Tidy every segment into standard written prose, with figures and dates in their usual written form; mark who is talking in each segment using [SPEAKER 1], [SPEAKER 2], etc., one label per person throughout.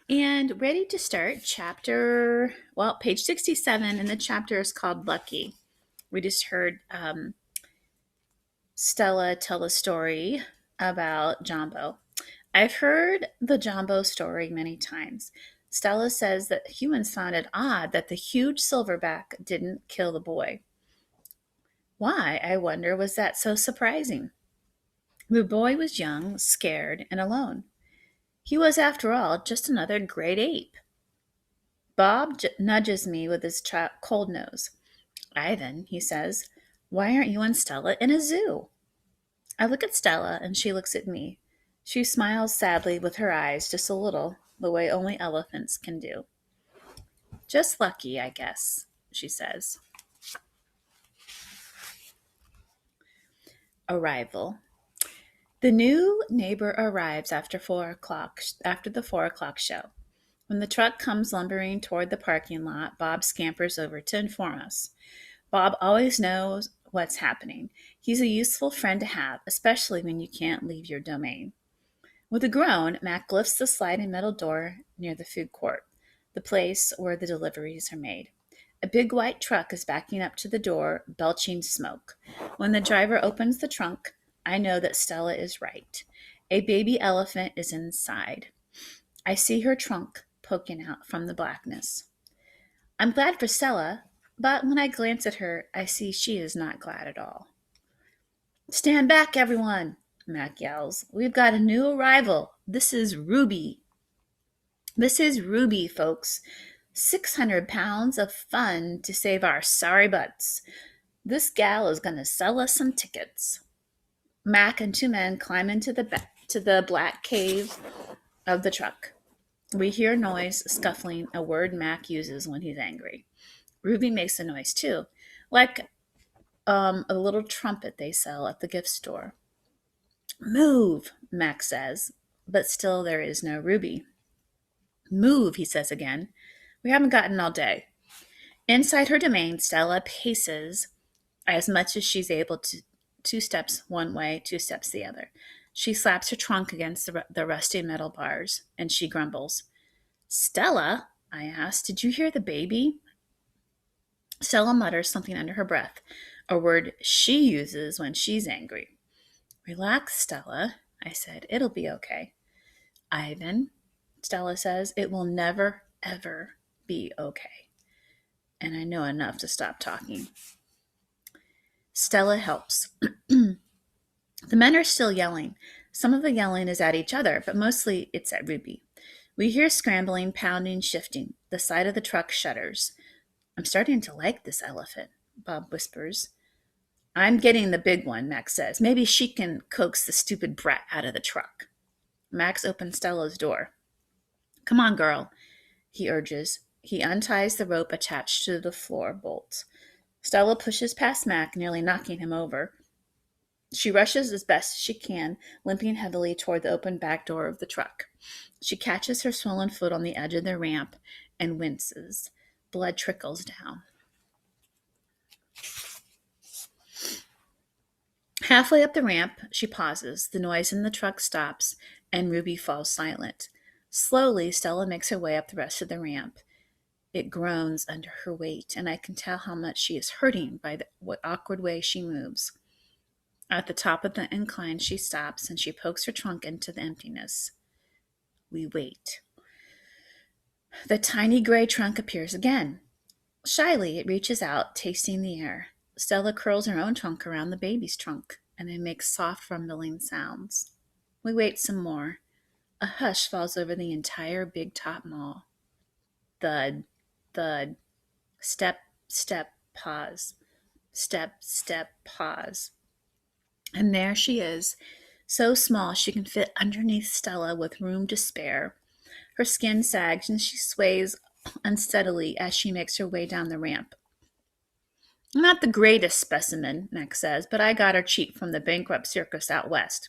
[SPEAKER 1] And ready to start page 67, and the chapter is called Lucky. We just heard Stella tell a story about Jumbo. I've heard the Jumbo story many times. Stella says that humans found it odd that the huge silverback didn't kill the boy. Why, I wonder, was that so surprising? The boy was young, scared, and alone. He was, after all, just another great ape. Bob nudges me with his cold nose. Ivan, he says, why aren't you and Stella in a zoo? I look at Stella and she looks at me. She smiles sadly with her eyes, just a little, the way only elephants can do. Just lucky, I guess, she says. Arrival. The new neighbor arrives after the 4 o'clock show. When the truck comes lumbering toward the parking lot, Bob scampers over to inform us. Bob always knows what's happening. He's a useful friend to have, especially when you can't leave your domain. With a groan, Mac lifts the sliding metal door near the food court, the place where the deliveries are made. A big white truck is backing up to the door, belching smoke. When the driver opens the trunk, I know that Stella is right. A baby elephant is inside. I see her trunk poking out from the blackness. I'm glad for Stella, but when I glance at her, I see she is not glad at all. Stand back, everyone, Mac yells. We've got a new arrival. This is Ruby. This is Ruby, folks. 600 pounds of fun to save our sorry butts. This gal is going to sell us some tickets. Mac and 2 men climb into the black cave of the truck. We hear noise scuffling, a word Mac uses when he's angry. Ruby makes a noise too, like a little trumpet they sell at the gift store. Move, Mac says, but still there is no Ruby. Move, he says again. We haven't gotten all day. Inside her domain, Stella paces as much as she's able to, 2 steps one way, 2 steps the other. She slaps her trunk against the rusty metal bars, and she grumbles. Stella, I asked, did you hear the baby? Stella mutters something under her breath, a word she uses when she's angry. Relax, Stella, I said. It'll be okay. Ivan, Stella says, it will never, ever be okay. And I know enough to stop talking. Stella helps. The men are still yelling. Some of the yelling is at each other, but mostly it's at Ruby. We hear scrambling, pounding, shifting. The side of the truck shudders. I'm starting to like this elephant, Bob whispers. I'm getting the big one, Max says. Maybe she can coax the stupid brat out of the truck. Max opens Stella's door. Come on, girl, he urges. He unties the rope attached to the floor bolts. Stella pushes past Mac, nearly knocking him over. She rushes as best she can, limping heavily toward the open back door of the truck. She catches her swollen foot on the edge of the ramp and winces. Blood trickles down. Halfway up the ramp, she pauses. The noise in the truck stops, and Ruby falls silent. Slowly, Stella makes her way up the rest of the ramp. It groans under her weight, and I can tell how much she is hurting by the awkward way she moves. At the top of the incline, she stops and she pokes her trunk into the emptiness. We wait. The tiny gray trunk appears again. Shyly, it reaches out, tasting the air. Stella curls her own trunk around the baby's trunk, and it makes soft, rumbling sounds. We wait some more. A hush falls over the entire Big Top Mall. Thud, thud, step, step, pause. Step, step, pause. And there she is, so small she can fit underneath Stella with room to spare. Her skin sags and she sways unsteadily as she makes her way down the ramp. Not the greatest specimen, Max says, but I got her cheap from the bankrupt circus out west.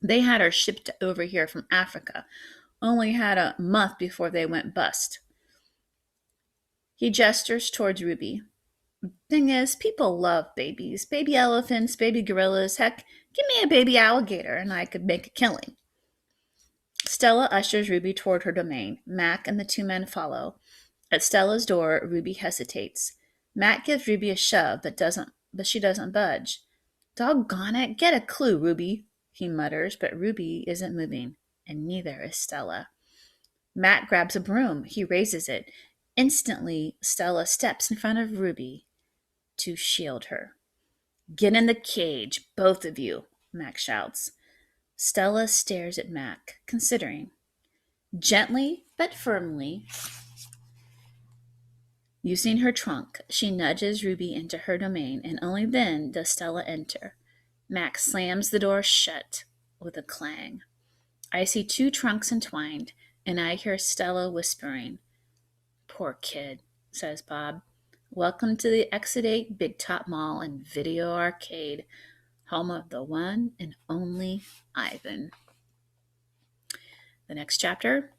[SPEAKER 1] They had her shipped over here from Africa, only had a month before they went bust. He gestures towards Ruby. Thing is, people love babies. Baby elephants, baby gorillas. Heck, give me a baby alligator and I could make a killing. Stella ushers Ruby toward her domain. Mac and the two men follow. At Stella's door, Ruby hesitates. Mac gives Ruby a shove, but she doesn't budge. Doggone it, get a clue, Ruby, he mutters, but Ruby isn't moving, and neither is Stella. Matt grabs a broom. He raises it. Instantly, Stella steps in front of Ruby to shield her. Get in the cage, both of you, Mac shouts. Stella stares at Mac, considering. Gently but firmly, using her trunk, she nudges Ruby into her domain, and only then does Stella enter. Mac slams the door shut with a clang. I see two trunks entwined, and I hear Stella whispering. Poor kid, says Bob. Welcome to the Exit Big Top Mall and Video Arcade, home of the one and only Ivan. The next chapter,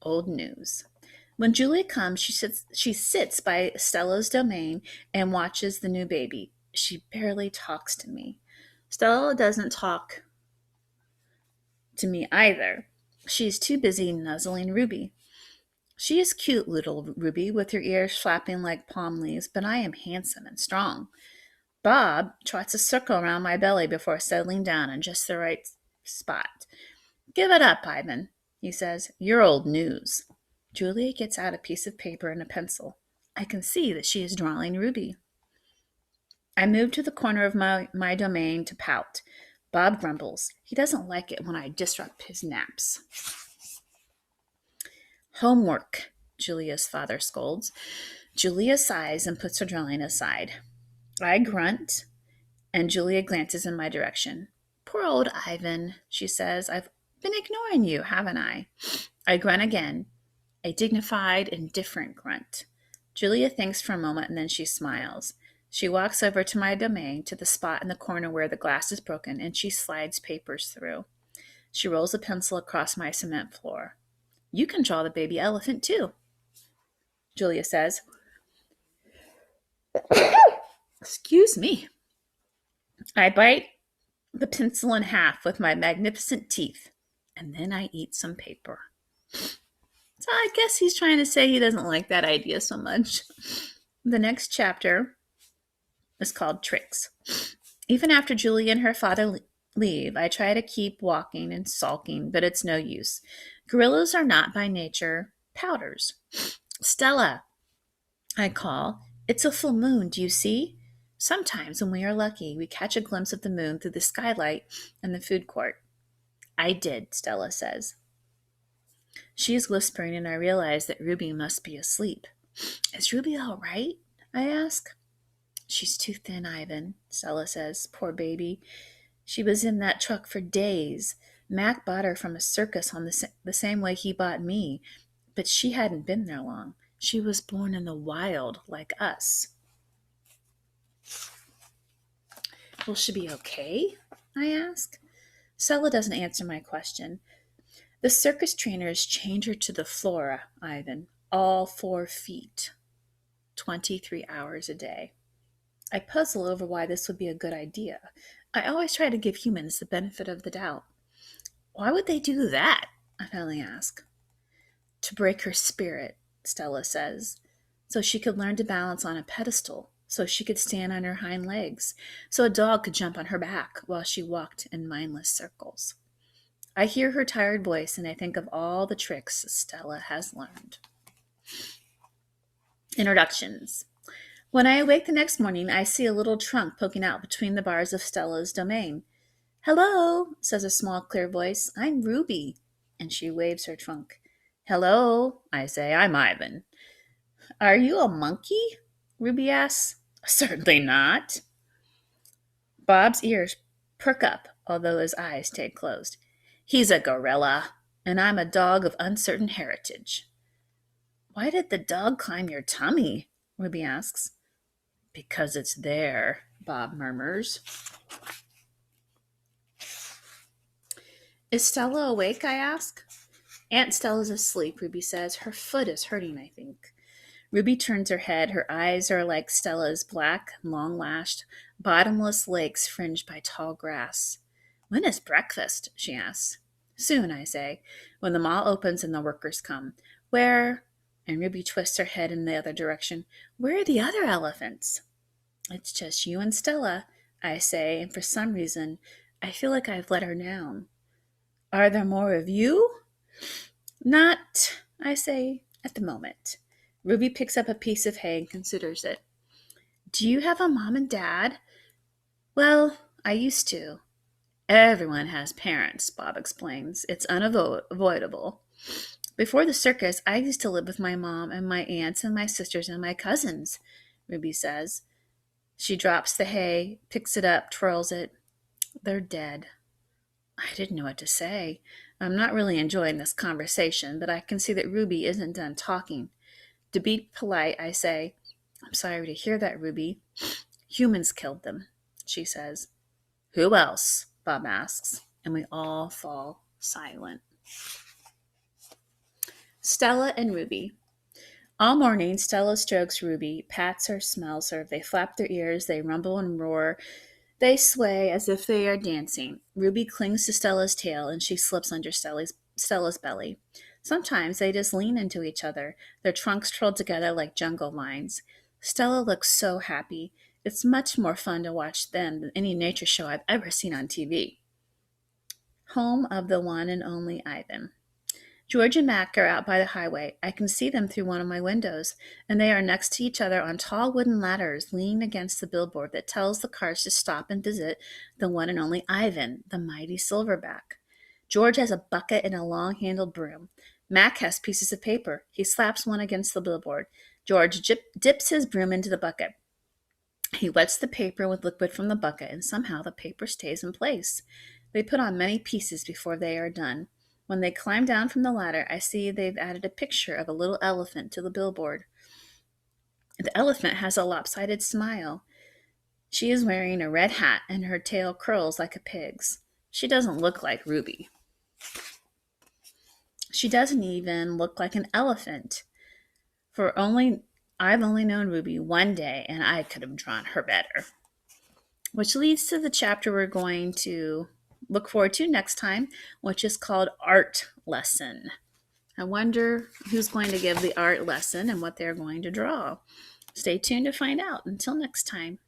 [SPEAKER 1] Old News. When Julia comes, she sits by Stella's domain and watches the new baby. She barely talks to me. Stella doesn't talk to me either. She's too busy nuzzling Ruby. She is cute, little Ruby, with her ears flapping like palm leaves, but I am handsome and strong. Bob trots a circle around my belly before settling down in just the right spot. Give it up, Ivan, he says. You're old news. Julia gets out a piece of paper and a pencil. I can see that she is drawing Ruby. I move to the corner of my domain to pout. Bob grumbles. He doesn't like it when I disrupt his naps. Homework, Julia's father scolds. Julia sighs and puts her drawing aside. I grunt, and Julia glances in my direction. Poor old Ivan, she says. I've been ignoring you, haven't I? I grunt again, a dignified, indifferent grunt. Julia thinks for a moment, and then she smiles. She walks over to my domain, to the spot in the corner where the glass is broken, and she slides papers through. She rolls a pencil across my cement floor. You can draw the baby elephant, too, Julia says. Excuse me. I bite the pencil in half with my magnificent teeth, and then I eat some paper. So I guess he's trying to say he doesn't like that idea so much. The next chapter is called Tricks. Even after Julia and her father leave, I try to keep walking and sulking, but it's no use. Gorillas are not by nature powders. Stella, I call. It's a full moon, do you see? Sometimes, when we are lucky, we catch a glimpse of the moon through the skylight in the food court. I did, Stella says. She is whispering, and I realize that Ruby must be asleep. Is Ruby all right? I ask. She's too thin, Ivan, Stella says. Poor baby. She was in that truck for days. Mac bought her from a circus on the same way he bought me, but she hadn't been there long. She was born in the wild, like us. Will she be okay? I ask. Stella doesn't answer my question. The circus trainers chained her to the floor, Ivan, all 4 feet, 23 hours a day. I puzzle over why this would be a good idea. I always try to give humans the benefit of the doubt. Why would they do that? I finally ask. To break her spirit, Stella says, so she could learn to balance on a pedestal, so she could stand on her hind legs, so a dog could jump on her back while she walked in mindless circles. I hear her tired voice, and I think of all the tricks Stella has learned. Introductions. When I awake the next morning, I see a little trunk poking out between the bars of Stella's domain. Hello, says a small, clear voice. I'm Ruby, and she waves her trunk. Hello, I say. I'm Ivan. Are you a monkey? Ruby asks. Certainly not. Bob's ears perk up, although his eyes stay closed. He's a gorilla, and I'm a dog of uncertain heritage. Why did the dog climb your tummy? Ruby asks. Because it's there, Bob murmurs. Is Stella awake? I ask. Aunt Stella's asleep, Ruby says. Her foot is hurting, I think. Ruby turns her head. Her eyes are like Stella's, black, long-lashed, bottomless lakes fringed by tall grass. When is breakfast? She asks. Soon, I say, when the mall opens and the workers come. Where, and Ruby twists her head in the other direction, where are the other elephants? It's just you and Stella, I say, and for some reason, I feel like I've let her down. Are there more of you? Not, I say, at the moment. Ruby picks up a piece of hay and considers it. Do you have a mom and dad? Well, I used to. Everyone has parents, Bob explains. It's unavoidable. Before the circus, I used to live with my mom and my aunts and my sisters and my cousins, Ruby says. She drops the hay, picks it up, twirls it. They're dead. I didn't know what to say. I'm not really enjoying this conversation, but I can see that Ruby isn't done talking. To be polite, I say, I'm sorry to hear that, Ruby. Humans killed them, she says. Who else? Bob asks, and we all fall silent. Stella and Ruby. All morning, Stella strokes Ruby, pats her, smells her. They flap their ears, they rumble and roar. They sway as if they are dancing. Ruby clings to Stella's tail, and she slips under Stella's belly. Sometimes they just lean into each other, their trunks curled together like jungle vines. Stella looks so happy. It's much more fun to watch them than any nature show I've ever seen on TV. Home of the one and only Ivan. George and Mac are out by the highway. I can see them through one of my windows, and they are next to each other on tall wooden ladders leaning against the billboard that tells the cars to stop and visit the one and only Ivan, the mighty silverback. George has a bucket and a long-handled broom. Mac has pieces of paper. He slaps one against the billboard. George dips his broom into the bucket. He wets the paper with liquid from the bucket, and somehow the paper stays in place. They put on many pieces before they are done. When they climb down from the ladder, I see they've added a picture of a little elephant to the billboard. The elephant has a lopsided smile. She is wearing a red hat, and her tail curls like a pig's. She doesn't look like Ruby. She doesn't even look like an elephant. I've only known Ruby one day, and I could have drawn her better. Which leads to the chapter we're going to look forward to next time, which is called Art Lesson. I wonder who's going to give the art lesson and what they're going to draw. Stay tuned to find out. Until next time.